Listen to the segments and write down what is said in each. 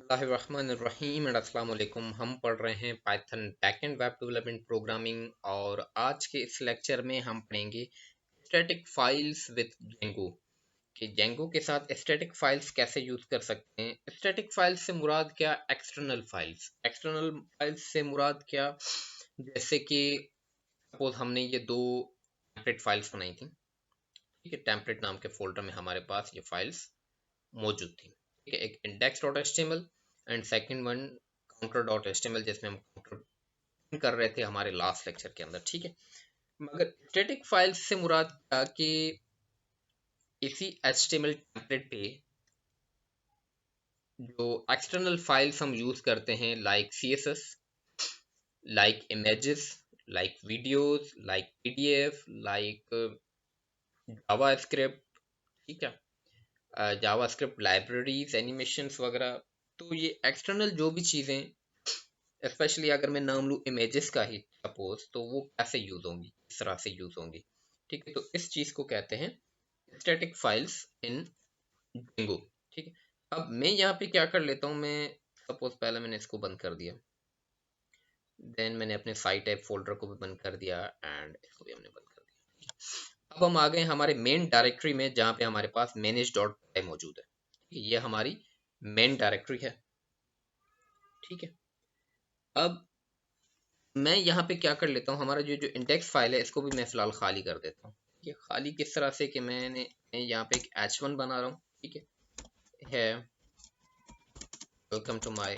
बिस्मिल्लाहिर्रहमानिर्रहीम एंड अस्सलाम वालेकुम। हम पढ़ रहे हैं Python backend web development programming और आज के इस लेक्चर में हम पढ़ेंगे स्टैटिक फाइल्स विद जेंगो कि जेंगो के साथ स्टैटिक फाइल्स कैसे यूज कर सकते हैं। स्टैटिक फाइल्स से मुराद क्या, एक्सटर्नल फाइल्स से मुराद क्या, जैसे कि सपोज हमने ये दो टेम्पलेट फाइल्स बनाई थी। ठीक है, टेम्पलेट नाम के फोल्डर में हमारे पास ये फाइल्स मौजूद थी। ठीक है, एक index dot HTML and second one counter dot HTML, जिसमें हम काउंटर कर रहे थे हमारे लास्ट लेक्चर के अंदर। ठीक है, मगर स्टैटिक फाइल्स से मुराद था कि इसी एचटीएमएल टेम्पलेट पे जो एक्सटर्नल फाइल्स हम यूज करते हैं, like CSS, like images, like videos, like PDF, like JavaScript. ठीक है, जावास्क्रिप्ट लाइब्रेरीज, एनिमेशंस वगैरह। तो ये एक्सटर्नल जो भी चीज़ें, स्पेशली अगर मैं नाम लूँ इमेजेस का ही सपोज, तो वो कैसे यूज होंगी, किस तरह से यूज होंगी। ठीक है, तो इस चीज़ को कहते हैं स्टैटिक फाइल्स इन Django। ठीक है, अब मैं यहाँ पे क्या कर लेता हूँ, मैं सपोज पहले मैंने इसको बंद कर दिया, देन मैंने अपने साइट ऐप फोल्डर को भी बंद कर दिया एंड इसको भी हमने बंद कर दिया। अब हम आ गए हमारे मेन डायरेक्टरी में, जहाँ पे हमारे पास manage.py मौजूद है। ये हमारी मेन डायरेक्टरी है। ठीक है, अब मैं यहाँ पे क्या कर लेता हूँ, हमारा जो जो इंडेक्स फाइल है इसको भी मैं फिलहाल खाली कर देता हूँ। ये खाली किस तरह से कि मैं यहाँ पे एक h1 बना रहा हूँ। ठीक है, वेलकम टू माय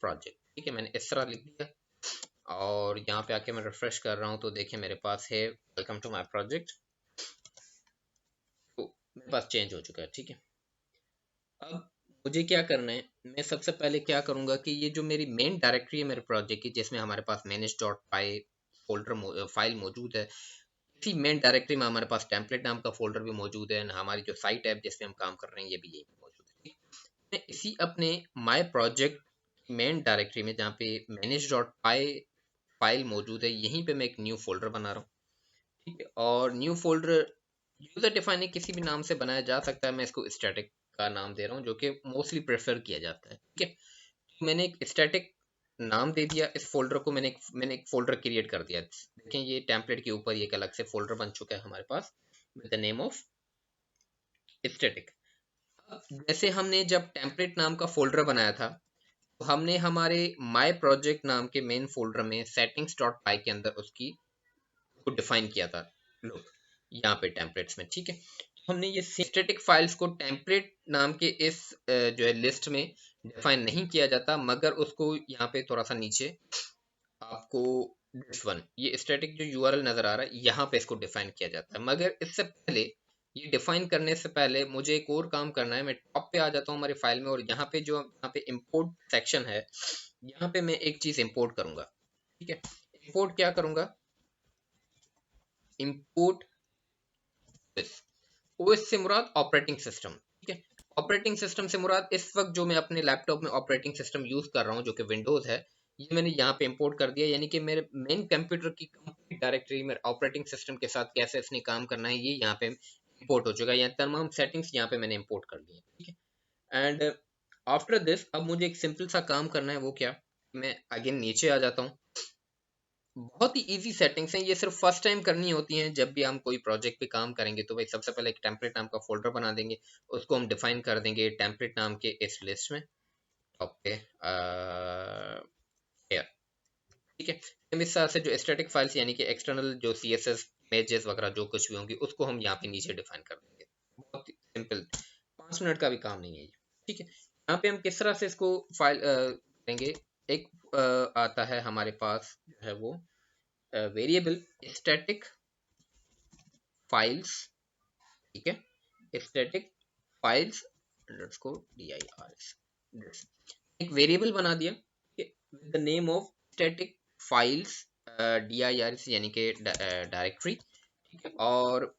प्रोजेक्ट। ठीक है, मैंने इस तरह लिख दिया और यहाँ पे आके मैं रिफ्रेश कर रहा हूँ तो देखिए मेरे पास है वेलकम टू माय प्रोजेक्ट। तो मेरे पास चेंज हो चुका है। ठीक है, अब मुझे क्या करना है, मैं सबसे पहले क्या करूंगा कि ये जो मेरी मेन डायरेक्टरी है मेरे प्रोजेक्ट की, जिसमें हमारे पास manage.py फोल्डर फाइल मौजूद है, इसी मेन डायरेक्टरी में हमारे पास टेम्पलेट नाम का फोल्डर भी मौजूद है, हमारी जो साइट ऐप जिसमें हम काम कर रहे हैं ये भी यही मौजूद है। ठीक है? मैं इसी अपने माय प्रोजेक्ट मेन डायरेक्टरी में, जहाँ पे manage.py फाइल मौजूद है, यहीं पे मैं एक न्यू फोल्डर बना रहा हूँ। ठीक है, और न्यू फोल्डर यूजर डिफाइंड किसी भी नाम से बनाया जा सकता है, मैं इसको स्टैटिक का नाम दे रहा हूँ, जो कि मोस्टली प्रेफर किया जाता है। ठीक है, मैंने एक स्टैटिक नाम दे दिया इस फोल्डर को, मैंने एक फोल्डर क्रिएट कर दिया। देखें ये टेम्पलेट के ऊपर एक अलग से फोल्डर बन चुका है हमारे पास with the name of static. जैसे हमने जब टेम्पलेट नाम का फोल्डर बनाया था, तो हमने हमारे माय प्रोजेक्ट नाम के मेन फोल्डर में सेटिंग्स डॉट पाई के अंदर उसकी को डिफाइन किया था। लोग यहाँ पे टेम्पलेट्स में। ठीक है, हमने ये स्टैटिक फाइल्स को टेम्पलेट नाम के इस जो है लिस्ट में डिफाइन नहीं किया जाता, मगर उसको यहाँ पे थोड़ा सा नीचे आपको दिस वन, ये स्टैटिक जो यूआरएल नजर आ रहा है, यहाँ पे इसको डिफाइन किया जाता है। मगर इससे पहले, ये डिफाइन करने से पहले मुझे एक और काम करना है। मैं टॉप पे आ जाता हूँ हमारी फाइल में, और यहाँ पे इंपोर्ट सेक्शन है, यहाँ पे मैं एक चीज इंपोर्ट करूंगा। ठीक है, इंपोर्ट क्या करूंगा, इंपोर्ट ओएस से मुराद ऑपरेटिंग सिस्टम। ठीक है, ऑपरेटिंग सिस्टम से मुराद इस वक्त जो मैं अपने लैपटॉप में ऑपरेटिंग सिस्टम यूज कर रहा हूँ, जो कि विंडोज है, ये मैंने यहाँ पे इंपोर्ट कर दिया। यानी कि मेरे मेन कंप्यूटर की कंप्लीट डायरेक्टरी मेरे ऑपरेटिंग सिस्टम के साथ कैसे इसने काम करना है, ये यहाँ पे इंपोर्ट हो चुका है। यहाँ तमाम सेटिंग्स यहाँ पे मैंने इंपोर्ट कर दी है। ठीक है, एंड आफ्टर दिस अब मुझे एक सिंपल सा काम करना है। वो क्या, मैं अगेन नीचे आ जाता हूँ। बहुत ही इजी सेटिंग्स हैं, ये सिर्फ फर्स्ट टाइम करनी होती हैं। जब भी हम कोई प्रोजेक्ट पे काम करेंगे तो भाई सबसे पहले एक टेम्पलेट नाम का फोल्डर बना देंगे, उसको हम डिफाइन कर देंगे टेम्पलेट नाम के इस लिस्ट में, टॉप पे here। ठीक है, इस तरह से जो स्टैटिक फाइल्स यानी कि एक्सटर्नल जो सीएसएस इमेजेस वगैरह जो कुछ भी होंगी, उसको हम यहाँ पे नीचे डिफाइन कर देंगे। बहुत सिंपल, 5 मिनट का भी काम नहीं है ये। ठीक है, यहाँ पे हम किस तरह से इसको फाइल करेंगे, एक आता है हमारे पास जो है वो वेरिएबल स्टैटिक फाइल्स। ठीक है, स्टैटिक फाइल्स अंडरस्कोर dirs, एक वेरिएबल बना दिया with the name of static files dirs, यानी कि डायरेक्टरी। ठीक है, और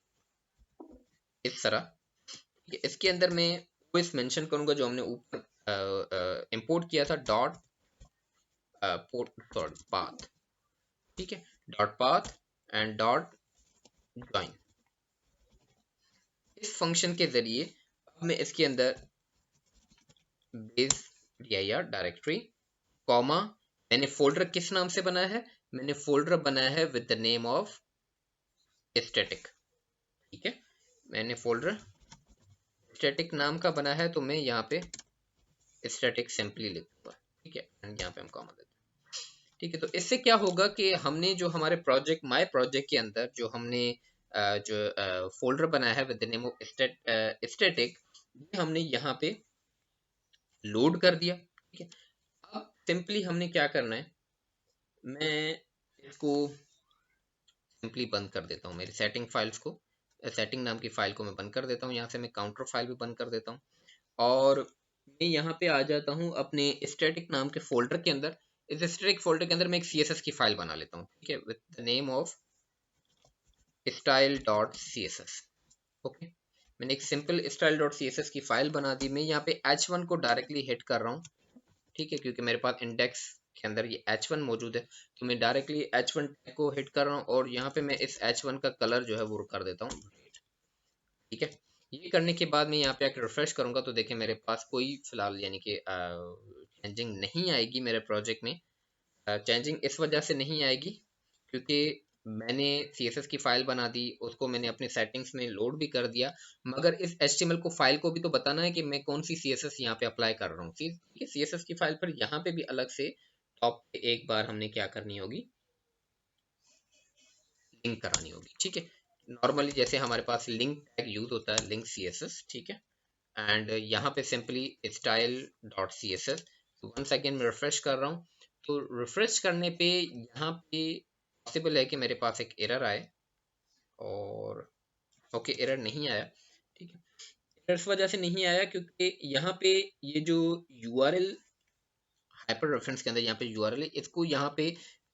इस तरह। ठीक है, इसके अंदर मैं ओएस मेंशन करूंगा जो हमने ऊपर इंपोर्ट किया था, डॉट पोर्ट पाथ। ठीक है, dot path and dot join. इस फंक्शन के जरिए अब मैं इसके अंदर बेस dir डायरेक्टरी, कॉमा, मैंने फोल्डर किस नाम से बनाया है, मैंने फोल्डर बनाया है with the name of static. ठीक है, मैंने फोल्डर स्टैटिक नाम का बना है, तो मैं यहाँ पे स्टैटिक सिंपली लिखूंगा। ठीक है, एंड यहाँ पे हम कॉमा देते हैं। ठीक है, तो इससे क्या होगा कि हमने जो हमारे प्रोजेक्ट माय प्रोजेक्ट के अंदर जो हमने जो फोल्डर बनाया है with the name of static, ये हमने यहाँ पे लोड कर दिया। ठीक है, अब सिंपली हमने क्या करना है, मैं इसको सिंपली बंद कर देता हूँ, मेरी सेटिंग फाइल्स को, सेटिंग नाम की फाइल को मैं बंद कर देता हूँ। यहाँ से मैं काउंटर फाइल भी बंद कर देता हूँ, और मैं यहाँ पे आ जाता हूँ अपने स्टैटिक नाम के फोल्डर के अंदर। इस स्टैटिक फोल्डर के अंदर मैं एक CSS की फाइल बना लेता हूँ। ठीक है, with the name of style.css। Okay, मैंने एक सिंपल style.css की फाइल बना दी। मैं यहाँ पे h1 को डायरेक्टली हिट कर रहा हूँ। ठीक है, क्योंकि मेरे पास इंडेक्स के अंदर ये h1 मौजूद है, तो मैं डायरेक्टली h1 टैग को हिट कर रहा हूँ, और यहाँ पे मैं इस h1 का कलर जो है वो कर देता हूँ। ठीक है, ये करने के बाद मैं यहाँ पे आकर रिफ्रेश करूंगा, तो देखिए मेरे पास कोई फिलहाल यानी कि चेंजिंग नहीं आएगी मेरे प्रोजेक्ट में। चेंजिंग इस वजह से नहीं आएगी क्योंकि मैंने CSS की फाइल बना दी, उसको मैंने अपने सेटिंग्स में लोड भी कर दिया, मगर इस HTML को फाइल को भी तो बताना है कि मैं कौन सी CSS यहाँ पे अप्लाई कर रहा हूँ। ठीक है, CSS की फाइल पर यहाँ पे भी अलग से टॉप पे एक बार हमने क्या करनी होगी, लिंक करानी होगी। ठीक है, नॉर्मली जैसे हमारे पास लिंक टैग यूज होता है, लिंक CSS। ठीक है, एंड यहाँ पे सिंपली style.css। वन सेकेंड में रिफ्रेश कर रहा हूँ, तो रिफ्रेश करने पे यहाँ पे पॉसिबल है कि मेरे पास एक एरर आए, और ओके एरर नहीं आया। ठीक है, एरर इस वजह से नहीं आया क्योंकि यहाँ पे ये जो URL हाइपर रेफरेंस के अंदर यहाँ पे URL है, इसको यहाँ पे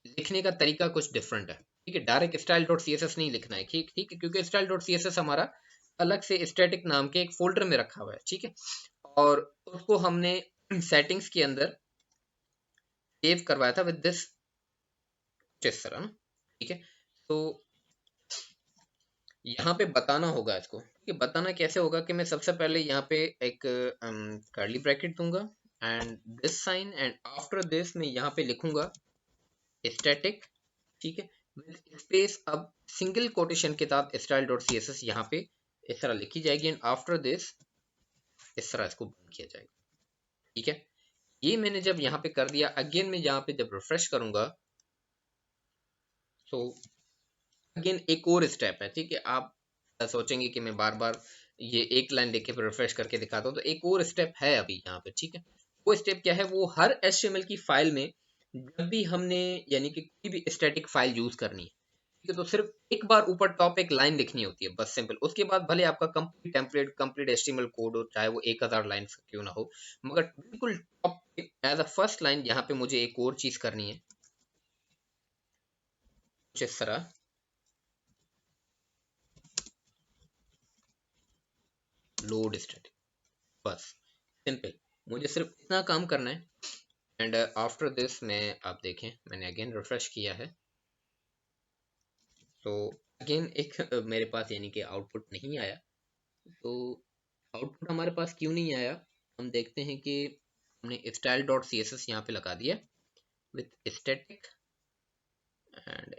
लिखने का तरीका कुछ डिफरेंट है। ठीक है, डायरेक्ट style.css नहीं लिखना है। ठीक ठीक है, क्योंकि style.css हमारा अलग से स्टैटिक नाम के एक फोल्डर में रखा हुआ है। ठीक है, और उसको हमने सेटिंग्स के अंदर सेव करवाया था विद दिस इस तरह ना। ठीक है, तो यहाँ पे बताना होगा इसको। ठीक है, बताना कैसे होगा कि मैं सबसे पहले यहाँ पे एक कर्ली ब्रैकेट दूंगा and this sign, and after this मैं यहाँ पे लिखूंगा स्टैटिक। ठीक है, विद स्पेस, अब सिंगल कोटेशन के साथ style.css यहाँ पे इस तरह लिखी जाएगी, एंड आफ्टर दिस इस तरह इसको बंद किया जाएगा। ठीक है, ये मैंने जब यहाँ पे कर दिया, अगेन मैं यहाँ पे जब रिफ्रेश करूंगा, तो अगेन एक और स्टेप है। ठीक है, आप सोचेंगे कि मैं बार बार ये एक लाइन लिख के फिर रिफ्रेश करके दिखाता हूँ, तो एक और स्टेप है अभी यहाँ पे। ठीक है, वो स्टेप क्या है, वो हर HTML की फाइल में जब भी हमने यानी कि कोई भी स्टैटिक फाइल यूज करनी है, ठीक है, तो सिर्फ एक बार ऊपर टॉप एक लाइन लिखनी होती है, बस सिंपल। उसके बाद भले आपका complete template complete HTML code हो, चाहे वो 1000 लाइन क्यों ना हो, मगर बिल्कुल top as a first line यहाँ पे मुझे एक और चीज करनी है, कुछ इस तरह लोड स्टैटिक, बस सिंपल। मुझे सिर्फ इतना काम करना है, एंड आफ्टर दिस मैं, आप देखें मैंने अगेन रिफ्रेश किया है, तो अगेन एक मेरे पास यानी कि आउटपुट नहीं आया। तो आउटपुट हमारे पास क्यों नहीं आया, हम देखते हैं कि हमने style.css यहाँ पे लगा दिया with static and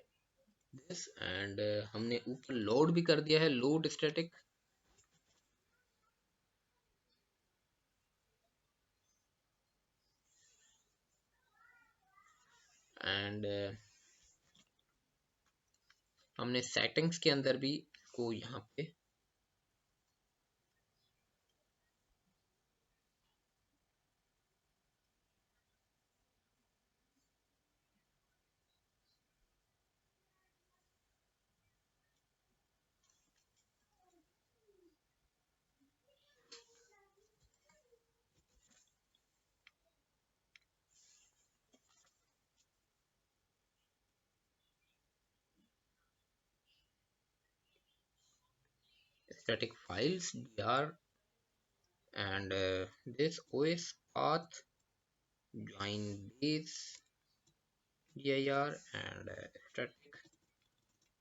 this, and हमने ऊपर लोड भी कर दिया है, लोड स्टैटिक। एंड हमने सेटिंग्स के अंदर भी को यहाँ पे static files dir, and this OS path join base dir, and static,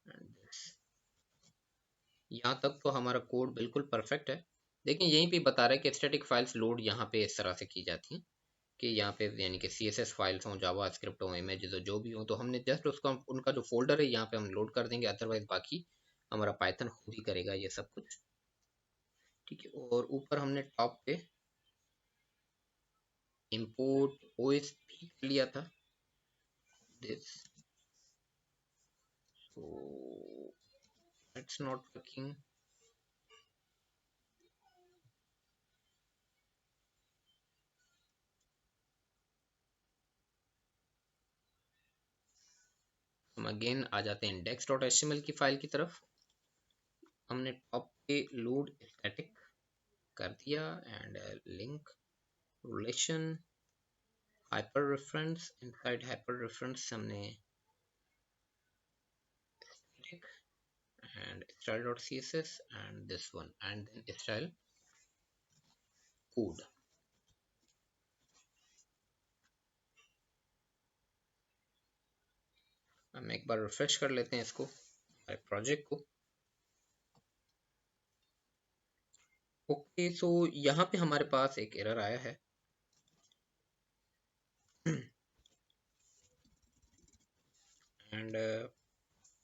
and this। यहाँ तक तो हमारा कोड बिल्कुल परफेक्ट है। लेकिन यहीं पे बता रहा है कि स्टैटिक फाइल्स लोड यहाँ पे इस तरह से की जाती हैं। कि यहाँ पे यानी कि CSS फाइल्स हों, जावा स्क्रिप्ट हो, इमेजेस हो, जो भी हो, तो हमने जस्ट उसका उनका जो फोल्डर है यहाँ पे हम लोड कर देंगे, अदरवाइज बाकी हमारा पाइथन खुद ही करेगा ये सब कुछ। ठीक है, और ऊपर हमने टॉप पे इंपोर्ट ओएस भी कर लिया था this, so it's not working। हम अगेन आ जाते हैं index.html की फाइल की तरफ। हमने टॉप पे लोड स्टैटिक कर दिया and link relation hyper reference, inside hyper reference हमने static and style.css and this one and then style code। हम एक बार रिफ्रेश कर लेते हैं इसको, हमारे प्रोजेक्ट को। ओके, सो यहाँ पे हमारे पास एक एरर आया है एंड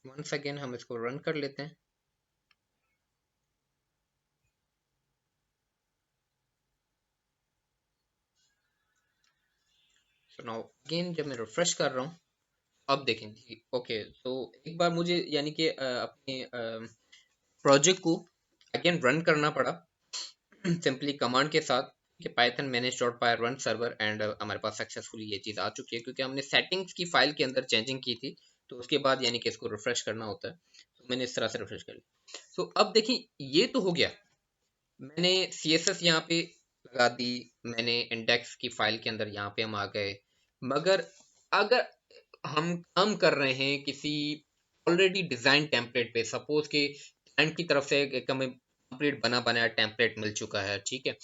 वंस अगेन हम इसको रन कर लेते हैं। सो नाउ अगेन जब मैं रिफ्रेश कर रहा हूँ, अब देखें। ओके, तो एक बार मुझे यानी कि अपने प्रोजेक्ट को अगेन रन करना पड़ा सिंपली कमांड के साथ कि python manage.py run server and हमारे पास सक्सेसफुली ये चीज़ आ चुकी है, क्योंकि हमने सेटिंग्स की फाइल के अंदर चेंजिंग की थी, तो उसके बाद यानी कि इसको रिफ्रेश करना होता है। तो मैंने इस तरह से रिफ्रेश कर लिया। तो अब देखिए ये तो हो गया, मैंने CSS यहाँ पे लगा दी, मैंने इंडेक्स की फाइल के अंदर यहाँ पे हम आ गए। मगर अगर हम काम कर रहे हैं किसी ऑलरेडी डिजाइन टेम्पलेट पे, सपोज के क्लाइंट की तरफ से एक हमें कंप्लीट बना बनाया टेम्पलेट मिल चुका है, ठीक है,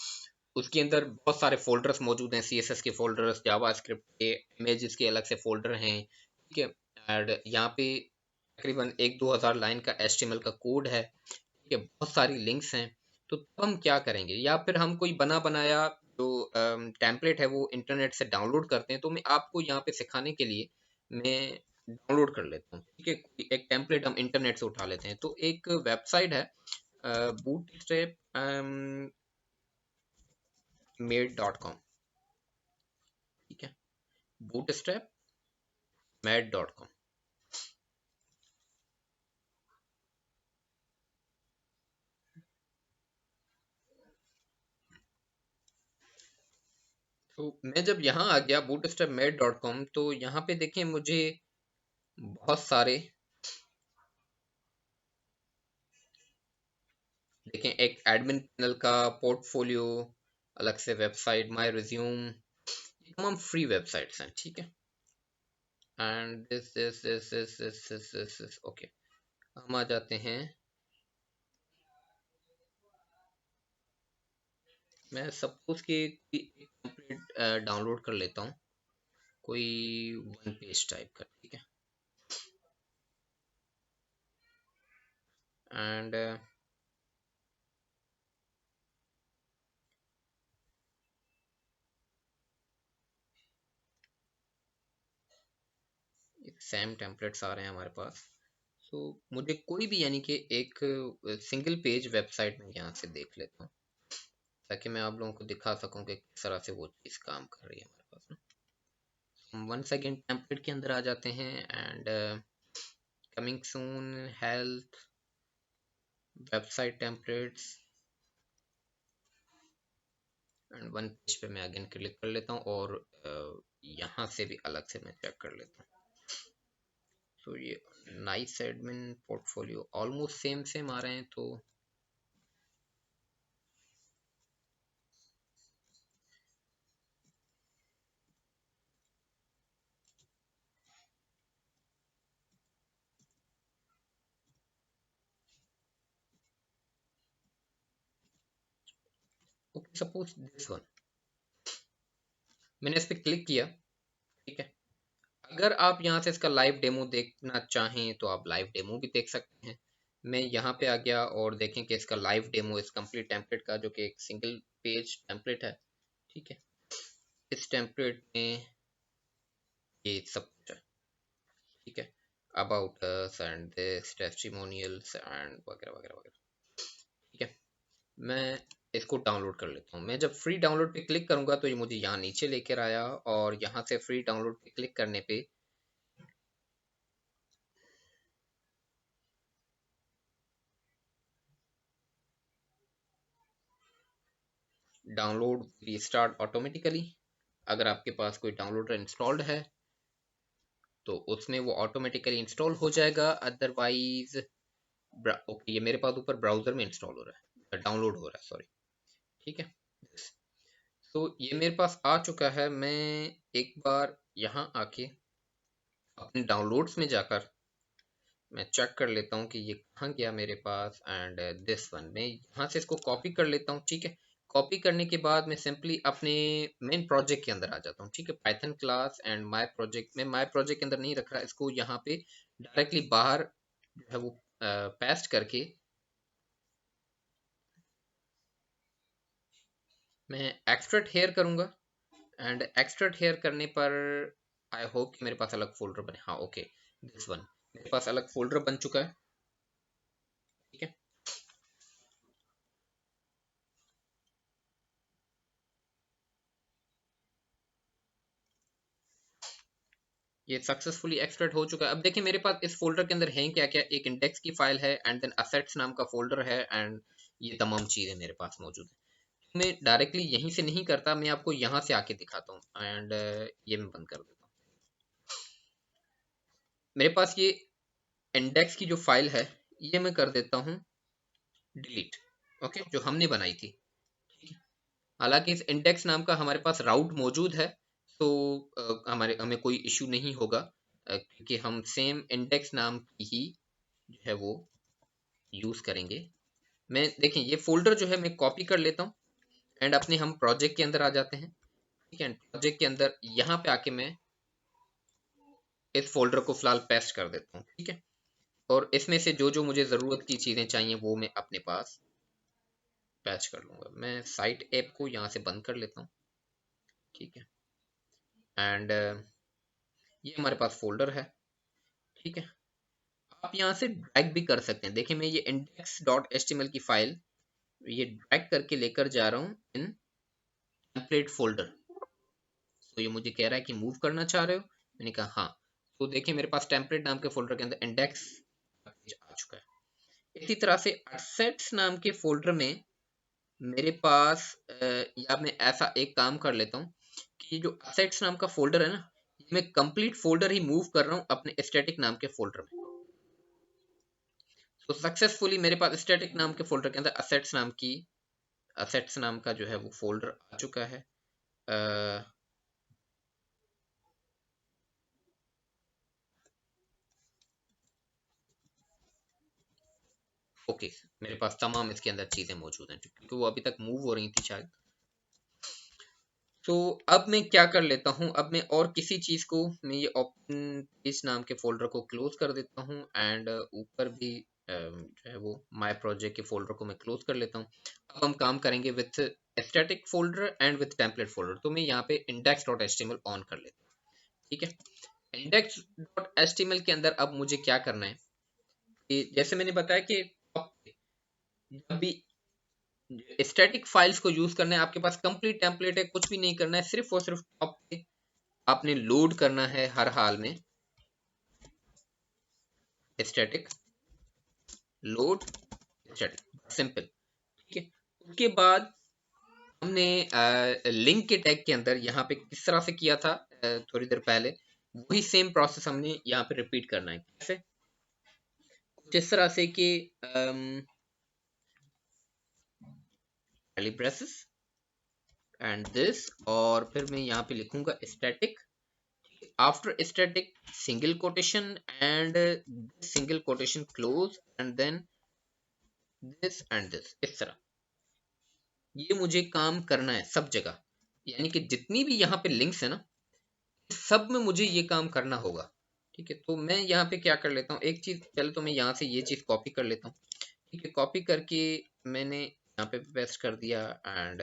उसके अंदर बहुत सारे फोल्डर्स मौजूद हैं, CSS के फोल्डर्स, जावा स्क्रिप्ट के, इमेजेस के अलग से फोल्डर हैं, ठीक है, एंड यहाँ पे तकरीबन 1-2 हज़ार लाइन का HTML का कोड है, ठीक है, बहुत सारी लिंक्स हैं। तो तब हम क्या करेंगे, या फिर हम कोई बना बनाया जो टेम्पलेट है वो इंटरनेट से डाउनलोड करते हैं। तो मैं आपको यहाँ पे सिखाने के लिए मैं डाउनलोड कर लेता हूँ, ठीक है, एक टेम्पलेट हम इंटरनेट से उठा लेते हैं। तो एक वेबसाइट है बूटस्ट्रैप मेड.com, ठीक है, बूटस्ट्रैप मेड.com। तो मैं जब यहाँ आ गया बूटस्ट्रैप मेड.com, तो यहाँ पे देखें मुझे बहुत सारे, देखें एक एडमिन पैनल का पोर्टफोलियो, अलग से वेबसाइट माय रिज्यूम, तमाम फ्री वेबसाइट्स हैं, ठीक है, एंड दिस ओके। हम आ जाते हैं, मैं सपोज के कोई एक टेम्पलेट डाउनलोड कर लेता हूँ, कोई वन पेज टाइप का, ठीक है, एंड सेम टेम्पलेट्स आ रहे हैं हमारे पास। सो मुझे कोई भी यानी कि एक सिंगल पेज वेबसाइट में यहाँ से देख लेता हूँ, ताकि मैं आप लोगों को दिखा सकूँ कि किस तरह से वो चीज़ काम कर रही है हमारे पास ना। हम वन सेकेंड टेम्पलेट के अंदर आ जाते हैं and coming soon health website templates and one page पे मैं अगेन क्लिक कर लेता हूँ, और यहाँ से भी अलग से मैं चेक कर लेता हूँ। तो ये nice admin portfolio almost same same आ रहे हैं। तो ओके, सपोज दिस वन, मैंने इस पर क्लिक किया, ठीक है। अगर आप यहाँ से इसका लाइव डेमो देखना चाहें तो आप लाइव डेमो भी देख सकते हैं। मैं यहाँ पे आ गया और देखें कि इसका लाइव डेमो इस कंप्लीट टेम्पलेट का, जो कि एक सिंगल पेज टेम्पलेट है, ठीक है, इस टेम्पलेट में ये सब कुछ है, ठीक है, about us and this testimonials and वगैरह वगैरह वगैरह, ठीक है। मैं इसको डाउनलोड कर लेता हूँ। मैं जब फ्री डाउनलोड पे क्लिक करूंगा तो ये मुझे यहाँ नीचे लेकर आया, और यहाँ से फ्री डाउनलोड पे क्लिक करने पे डाउनलोड रीस्टार्ट ऑटोमेटिकली। अगर आपके पास कोई डाउनलोडर इंस्टॉल्ड है तो उसमें वो ऑटोमेटिकली इंस्टॉल हो जाएगा, अदरवाइज ओके, ये मेरे पास ऊपर ब्राउजर में इंस्टॉल हो रहा है, डाउनलोड हो रहा है, सॉरी, ठीक है। तो ये मेरे पास आ चुका है। मैं एक बार यहाँ आके अपने डाउनलोड्स में जाकर मैं चेक कर लेता हूँ कि ये कहाँ गया मेरे पास, एंड दिस वन, मैं यहाँ से इसको कॉपी कर लेता हूँ, ठीक है। कॉपी करने के बाद मैं सिंपली अपने मेन प्रोजेक्ट के अंदर आ जाता हूँ, ठीक है। Python class and my project में, माय प्रोजेक्ट के अंदर नहीं रख रहा, इसको यहाँ पे डायरेक्टली बाहर जो है वो पेस्ट करके मैं एक्सट्रैक्ट हेयर करूँगा। एंड एक्सट्रैक्ट हेयर करने पर आई होप कि मेरे पास अलग फोल्डर बने, हाँ ओके, दिस वन, मेरे पास अलग फोल्डर बन चुका है, ठीक है। ये सक्सेसफुली एक्सट्रैक्ट हो चुका है। अब देखिए मेरे पास इस फोल्डर के अंदर है क्या क्या, एक इंडेक्स की फाइल है, एंड देन असेट्स नाम का फोल्डर है, एंड ये तमाम चीज़ें मेरे पास मौजूद है। मैं डायरेक्टली यहीं से नहीं करता, मैं आपको यहाँ से आके दिखाता हूँ, एंड ये मैं बंद कर देता हूँ। मेरे पास ये इंडेक्स की जो फाइल है ये मैं कर देता हूँ डिलीट, ओके, जो हमने बनाई थी, ठीक है। हालांकि इस इंडेक्स नाम का हमारे पास राउट मौजूद है, तो हमें कोई इश्यू नहीं होगा, क्योंकि हम सेम इंडेक्स नाम की ही जो है वो यूज करेंगे। मैं देखें ये फोल्डर जो है मैं कॉपी कर लेता हूँ, एंड अपने हम प्रोजेक्ट के अंदर आ जाते हैं, ठीक है। प्रोजेक्ट के अंदर यहाँ पे आके मैं इस फोल्डर को फिलहाल पेस्ट कर देता हूँ, ठीक है। और इसमें से जो जो मुझे ज़रूरत की चीज़ें चाहिए वो मैं अपने पास पैच कर लूँगा। मैं साइट ऐप को यहाँ से बंद कर लेता हूँ, ठीक है। एंड ये हमारे पास फोल्डर है, ठीक है। आप यहाँ से ड्रैग भी कर सकते हैं। देखिए मैं ये index.html की फाइल ये ड्रैग करके लेकर जा रहा हूँ इन टेम्पलेट फोल्डर। तो ये मुझे कह रहा है कि मूव करना चाह रहे हो, मैंने कहा हाँ। तो देखिए मेरे पास टेम्पलेट नाम के फोल्डर के अंदर इंडेक्स आ चुका है। इसी तरह से assets नाम के फोल्डर में मेरे पास या मैं ऐसा एक काम कर लेता हूँ कि जो assets नाम का फोल्डर है ना, ये मैं कंप्लीट फोल्डर ही मूव कर रहा हूँ अपने स्टैटिक नाम के फोल्डर में। तो सक्सेसफुली मेरे पास स्टैटिक नाम के फोल्डर के अंदर assets नाम का जो है वो फोल्डर आ चुका है। ओके, मेरे पास तमाम इसके अंदर चीज़ें मौजूद हैं क्योंकि वो अभी तक मूव हो रही थी शायद। तो अब मैं क्या कर लेता हूँ, अब मैं और किसी चीज़ को मैं ये ओपन पेज नाम के फोल्डर को क्लोज कर देता हूँ, एंड ऊपर भी जो है वो माय प्रोजेक्ट के फोल्डर को मैं क्लोज कर लेता हूँ। अब हम काम करेंगे with static folder and with template folder. तो मैं यहाँ पे index.html ऑन कर लेता हूँ, ठीक है। index.html के अंदर अब मुझे क्या करना है कि जैसे मैंने बताया कि जब भी स्टैटिक फाइल्स को यूज करना है, आपके पास कंप्लीट टेम्पलेट है, कुछ भी नहीं करना है, सिर्फ और सिर्फ टॉप पे आपने लोड करना है हर हाल में स्टैटिक लोड स्टैटिक, सिंपल, ठीक है। उसके बाद हमने लिंक के टैग के अंदर यहाँ पे किस तरह से किया था थोड़ी देर पहले, वही सेम प्रोसेस हमने यहाँ पे रिपीट करना है। कैसे? जिस तरह से कि ब्रेसेस एंड दिस, और फिर मैं यहाँ पे लिखूंगा static after static single quotation and single quotation close and then this and this, इस तरह ये मुझे काम करना है सब जगह। यानी कि जितनी भी यहाँ पे लिंक्स है ना, सब में मुझे ये काम करना होगा, ठीक है। तो मैं यहाँ पे क्या कर लेता हूँ, एक चीज पहले तो मैं यहाँ से ये चीज कॉपी कर लेता हूँ, ठीक है। कॉपी करके मैंने यहाँ पे पेस्ट कर दिया, एंड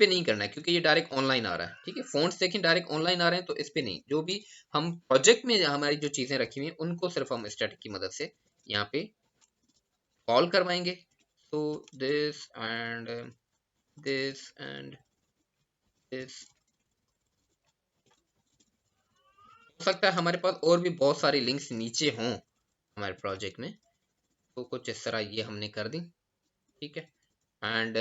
पे नहीं करना है क्योंकि ये डायरेक्ट ऑनलाइन आ रहा है। ठीक है, फ़ॉन्ट्स देखें डायरेक्ट ऑनलाइन आ रहे हैं, तो इस पे नहीं। जो भी हम प्रोजेक्ट में हमारी जो चीज़ें रखी हुई हैं उनको सिर्फ हम स्टैटिक की मदद से यहाँ पे कॉल करवाएंगे। तो this and this and this. हो सकता है हमारे पास और भी बहुत सारी लिंक्स नीचे हों हमारे प्रोजेक्ट में, तो कुछ इस तरह ये हमने कर दी। ठीक है, एंड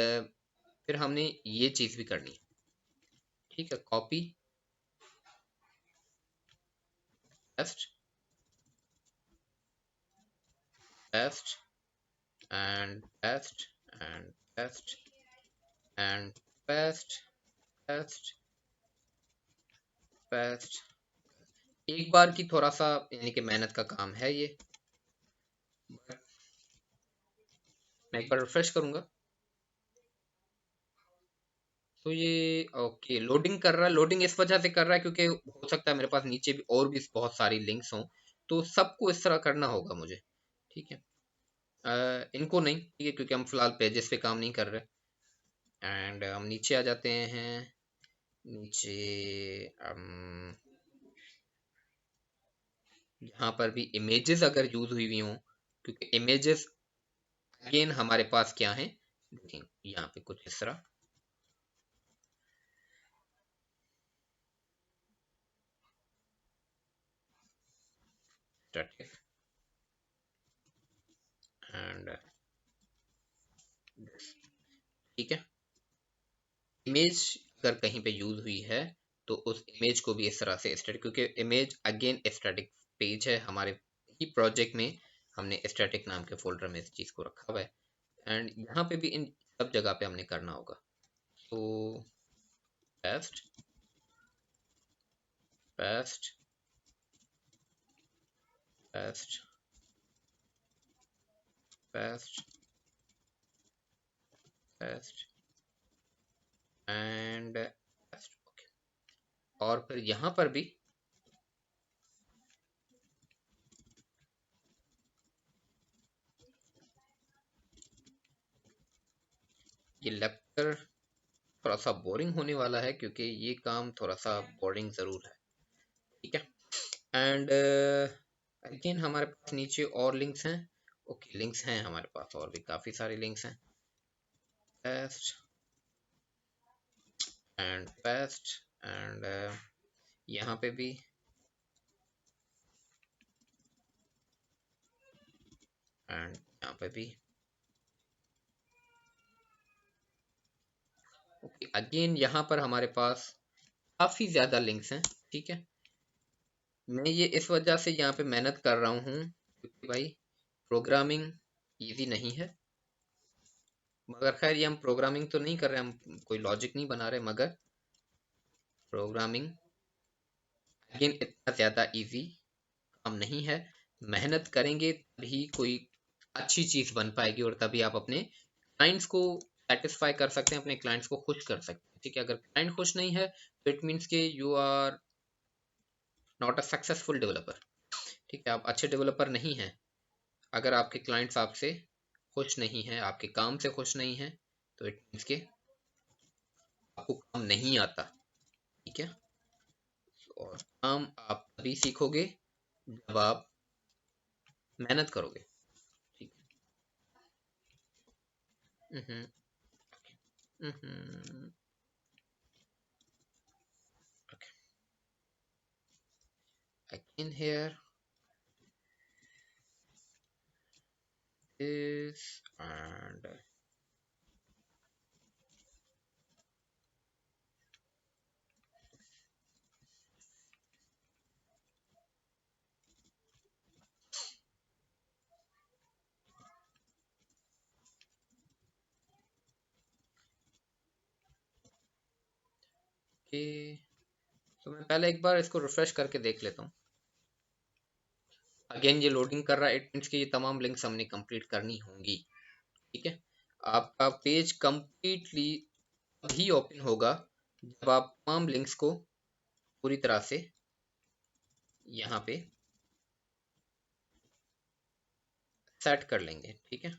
फिर हमने ये चीज़ भी करनी है। ठीक है, copy paste paste and paste and paste and paste paste paste. एक बार की थोड़ा सा यानी कि मेहनत का काम है ये। मैं एक बार रिफ्रेश करूंगा तो ये ओके लोडिंग कर रहा है। लोडिंग इस वजह से कर रहा है क्योंकि हो सकता है मेरे पास नीचे भी और भी बहुत सारी लिंक्स हों, तो सबको इस तरह करना होगा मुझे। ठीक है, इनको नहीं, ठीक है, क्योंकि हम फिलहाल पेजेस पे काम नहीं कर रहे। एंड हम नीचे आ जाते हैं। नीचे यहाँ पर भी इमेजेस अगर यूज हुई हुई हों, क्योंकि इमेजेस अगेन हमारे पास क्या है, देखें यहाँ पे कुछ इस तरह। एंड ठीक है, इमेज अगर कहीं पे यूज हुई है तो उस इमेज को भी इस तरह से स्टैटिक, क्योंकि इमेज अगेन स्टैटिक पेज है हमारे ही प्रोजेक्ट में, हमने स्टैटिक नाम के फोल्डर में इस चीज को रखा हुआ है। एंड यहाँ पे भी इन सब जगह पे हमने करना होगा। तो paste paste paste paste paste and paste. Okay, और फिर यहाँ पर भी ये लेक्चर थोड़ा सा बोरिंग होने वाला है क्योंकि ये काम थोड़ा सा बोरिंग ज़रूर है। ठीक है, एंड अगेन हमारे पास नीचे और लिंक्स हैं। ओके, लिंक्स हैं हमारे पास और भी काफ़ी सारे लिंक्स हैं। पेस्ट एंड पेस्ट एंड यहाँ पे भी एंड यहाँ पे भी। ओके, अगेन यहाँ पर हमारे पास काफ़ी ज़्यादा लिंक्स हैं। ठीक है, मैं ये इस वजह से यहाँ पे मेहनत कर रहा हूँ क्योंकि भाई प्रोग्रामिंग इजी नहीं है। मगर खैर ये हम प्रोग्रामिंग तो नहीं कर रहे, हम कोई लॉजिक नहीं बना रहे, मगर प्रोग्रामिंग अगेन इतना ज़्यादा इजी काम नहीं है। मेहनत करेंगे तभी कोई अच्छी चीज़ बन पाएगी और तभी आप अपने क्लाइंट्स को सेटिस्फाई कर सकते हैं, अपने क्लाइंट्स को खुश कर सकते हैं। ठीक है, अगर क्लाइंट खुश नहीं है तो इट मीन्स के you are not a successful developer. ठीक है, आप अच्छे डेवलपर नहीं हैं अगर आपके क्लाइंट्स आपसे खुश नहीं हैं, आपके काम से खुश नहीं हैं, तो इट मीन्स के आपको काम नहीं आता। ठीक है, और काम आप तभी सीखोगे जब आप मेहनत करोगे। ठीक है, okay, again here is and okay. तो मैं पहले एक बार इसको रिफ्रेश करके देख लेता हूँ। अगेन ये लोडिंग कर रहा है, इट मीन्स कि ये तमाम लिंक्स हमने कंप्लीट करनी होंगी। ठीक है, आपका पेज कंप्लीटली तभी ओपन होगा जब आप तमाम लिंक्स को पूरी तरह से यहाँ पे सेट कर लेंगे। ठीक है,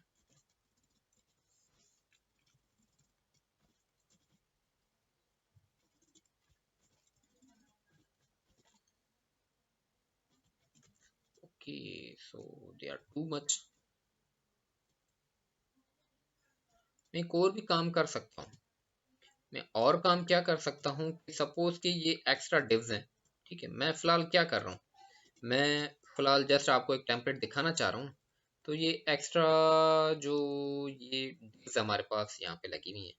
okay, so they are too much. मैं एक और भी काम कर सकता हूँ। मैं और काम क्या कर सकता हूँ कि सपोज कि ये एक्स्ट्रा डिव्स हैं, ठीक है। मैं फिलहाल क्या कर रहा हूँ, मैं फिलहाल जस्ट आपको एक टेम्पलेट दिखाना चाह रहा हूँ। तो ये एक्स्ट्रा जो ये डिव्स हमारे पास यहाँ पे लगी हुई हैं,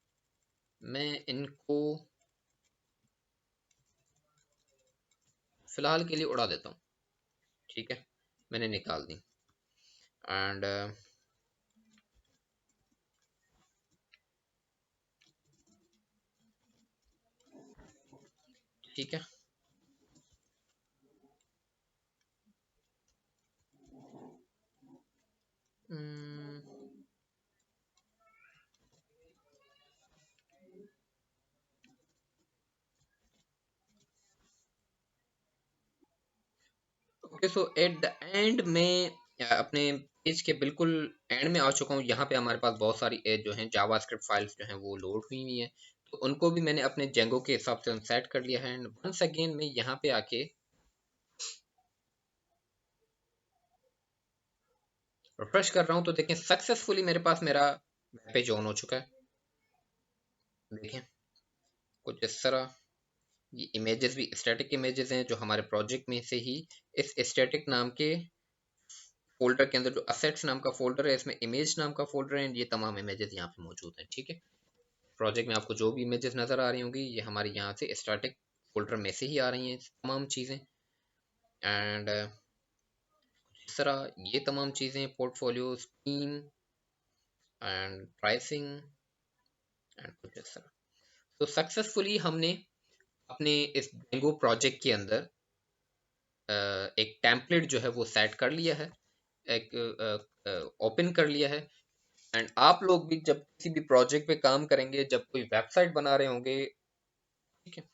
मैं इनको फिलहाल के लिए उड़ा देता हूँ, ठीक है। मैंने निकाल दी एंड ठीक है। Hmm, okay, so at the end में अपने पेज के बिल्कुल एंड में आ चुका हूँ। यहाँ पे हमारे पास बहुत सारी जो हैं जावास्क्रिप्ट फाइल्स जो हैं वो लोड हुई हुई हैं। तो उनको भी मैंने अपने जेंगो के हिसाब से सेट कर लिया है। एंड वंस अगेन मैं यहाँ पे आके रिफ्रेश कर रहा हूँ तो देखें सक्सेसफुली मेरे पास मेरा वेब पेज ऑन हो चुका है। देखें कुछ इस तरह। ये इमेजेस भी स्टैटिक इमेजेस हैं जो हमारे प्रोजेक्ट में से ही इस स्टैटिक नाम के फोल्डर के अंदर, जो असेट्स नाम का फोल्डर है, इसमें इमेज नाम का फोल्डर है। ये तमाम इमेजेस यहाँ पे मौजूद हैं, ठीक है। प्रोजेक्ट में आपको जो भी इमेजेस नज़र आ रही होंगी ये हमारे यहाँ से स्टैटिक फोल्डर में से ही आ रही हैं तमाम चीज़ें। एंड इस तरह ये तमाम चीज़ें portfolio scheme and pricing and कुछ इस तरह। तो सक्सेसफुली हमने अपने इस डेंगो प्रोजेक्ट के अंदर एक टेम्पलेट जो है वो सेट कर लिया है, एक ओपन कर लिया है। एंड आप लोग भी जब किसी भी प्रोजेक्ट पे काम करेंगे, जब कोई वेबसाइट बना रहे होंगे, ठीक है,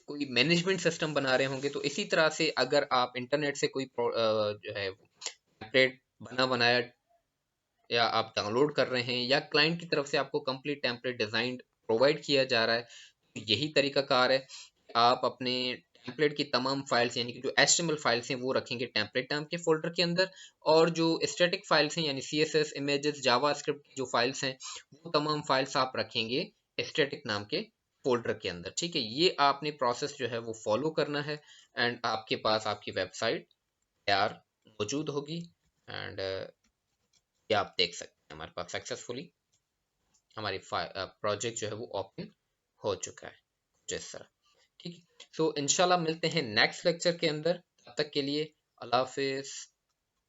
कोई मैनेजमेंट सिस्टम बना रहे होंगे, तो इसी तरह से अगर आप इंटरनेट से कोई जो है टेम्पलेट बना बनाया या आप डाउनलोड कर रहे हैं या क्लाइंट की तरफ से आपको कंप्लीट टेम्पलेट डिजाइन प्रोवाइड किया जा रहा है, तो यही तरीका कार है। आप अपने टेम्पलेट की तमाम फाइल्स यानी कि जो एचटीएमएल फाइल्स हैं वो रखेंगे टेम्पलेट नाम के फोल्डर के अंदर, और जो स्टैटिक फाइल्स हैं यानी सीएसएस इमेजेस जावास्क्रिप्ट की जो फाइल्स हैं वो तमाम फाइल्स आप रखेंगे स्टैटिक नाम के फोल्डर के अंदर, ठीक है। ये आपने प्रोसेस जो है वो फॉलो करना है एंड आपके पास आपकी वेबसाइट तैयार मौजूद होगी। एंड ये आप देख सकते हैं हमारे पास सक्सेसफुली हमारी प्रोजेक्ट जो है वो ओपन हो चुका है जिस तरह, ठीक है। सो इंशाल्लाह मिलते हैं नेक्स्ट लेक्चर के अंदर। तब तक के लिए अल्लाह हाफिज।